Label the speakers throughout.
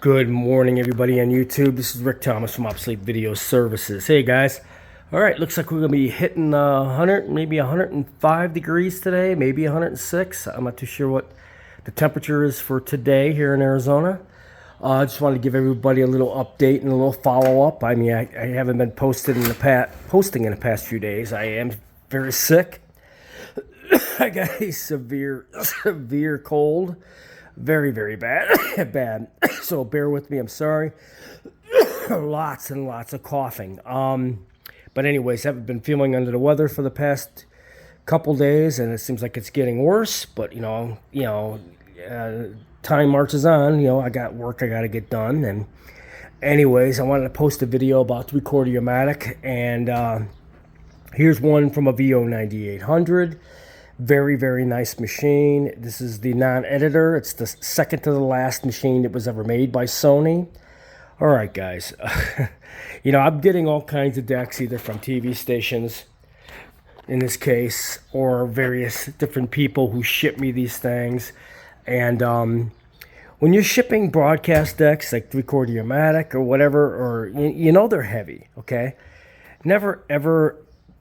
Speaker 1: Good morning, everybody on YouTube. This is Rick Thomas from Obsolete Video Services. Hey, guys. All right, looks like we're going to be hitting 100, maybe 105 degrees today, maybe 106. I'm not too sure what the temperature is for today here in Arizona. I just wanted to give everybody a little update and a little follow-up. I mean, I haven't been posting in the past few days. I am very sick. I got a severe cold. Very, very bad. bad. So bear with me. I'm sorry. Lots and lots of coughing. But anyways, I've been feeling under the weather for the past couple days, and it seems like it's getting worse. But time marches on. I got work I got to get done. And anyways, I wanted to post a video about 3/4-O-matic, and here's one from a Vo-9800. Very, very nice machine. This is the non-editor. It's the second to the last machine that was ever made by Sony. All right, guys. I'm getting all kinds of decks, either from TV stations, in this case, or various different people who ship me these things. And when you're shipping broadcast decks, like 3/4-O-matic or whatever, or they're heavy, okay? Never, ever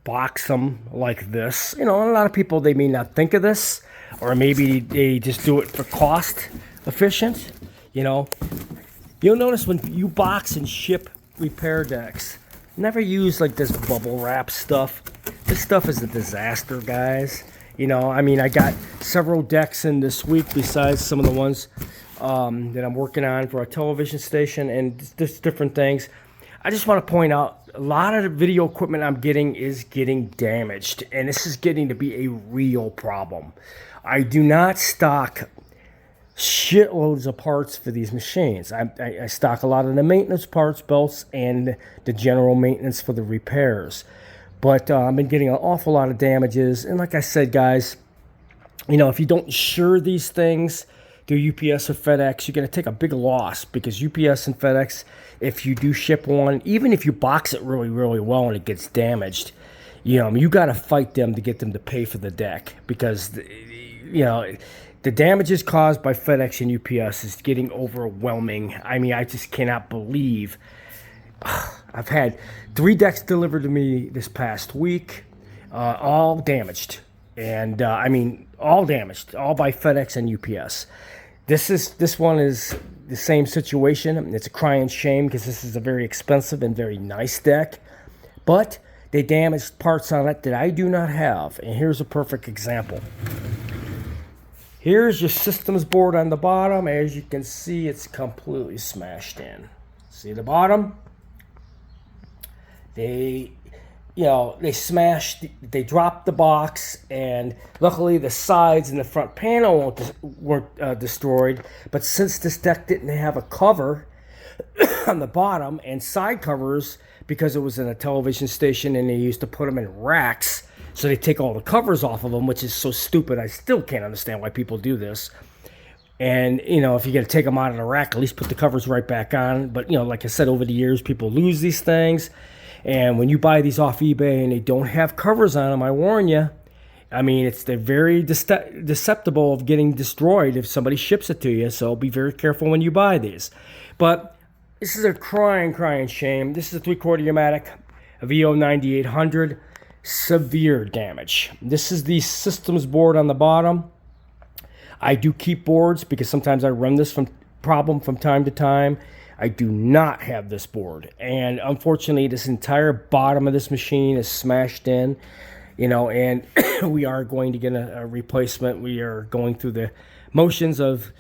Speaker 1: box them like this. A lot of people, they may not think of this, or maybe they just do it for cost efficient. You'll notice when you box and ship repair decks, never use like this bubble wrap stuff. This stuff is a disaster, guys. I got several decks in this week besides some of the ones that I'm working on for a television station and just different things. I just want to point out, a lot of the video equipment I'm getting is getting damaged, and this is getting to be a real problem. I do not stock shitloads of parts for these machines. I stock a lot of the maintenance parts, belts, and the general maintenance for the repairs. But I've been getting an awful lot of damages, and like I said, guys, if you don't insure these things through UPS or FedEx, you're going to take a big loss, because UPS and FedEx, if you do ship one, even if you box it really, really well and it gets damaged, you got to fight them to get them to pay for the deck, because, the damages caused by FedEx and UPS is getting overwhelming. I mean, I just cannot believe. I've had 3 decks delivered to me this past week, all damaged. And, all damaged, all by FedEx and UPS. This one is the same situation. It's a crying shame, because this is a very expensive and very nice deck. But they damaged parts on it that I do not have. And here's a perfect example. Here's your systems board on the bottom. As you can see, it's completely smashed in. See the bottom? They dropped the box, and luckily the sides and the front panel weren't destroyed. But since this deck didn't have a cover on the bottom and side covers, because it was in a television station and they used to put them in racks, so they take all the covers off of them, which is so stupid. I still can't understand why people do this. And, if you're going to take them out of the rack, at least put the covers right back on. But, like I said, over the years, people lose these things. And when you buy these off eBay and they don't have covers on them, I warn you, they're very susceptible of getting destroyed if somebody ships it to you. So be very careful when you buy these. But this is a crying shame. This is a 3/4-O-matic, a Vo-9800, severe damage. This is the systems board on the bottom. I do keep boards because sometimes I run this problem from time to time. I do not have this board, and unfortunately this entire bottom of this machine is smashed in, and we are going to get a replacement. We are going through the motions of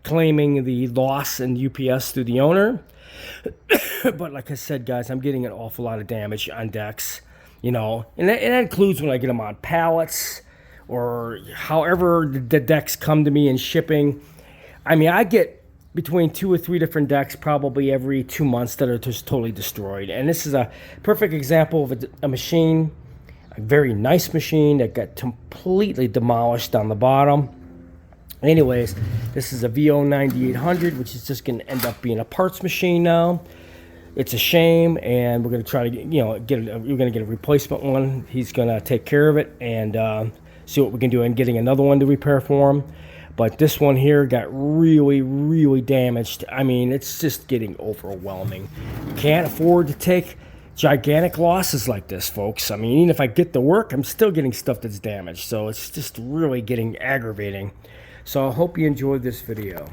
Speaker 1: claiming the loss in UPS through the owner. But like I said, guys, I'm getting an awful lot of damage on decks, and that includes when I get them on pallets, or however the decks come to me in shipping. I get between 2 or 3 different decks probably every 2 months that are just totally destroyed. And this is a perfect example of a machine, a very nice machine that got completely demolished on the bottom. Anyways, this is a Vo-9800, which is just going to end up being a parts machine now. It's a shame, and we're going to try to we're going to get a replacement one. He's going to take care of it and see what we can do in getting another one to repair for him. But this one here got really, really damaged. I mean, it's just getting overwhelming. You can't afford to take gigantic losses like this, folks. I mean, even if I get the work, I'm still getting stuff that's damaged. So it's just really getting aggravating. So I hope you enjoyed this video.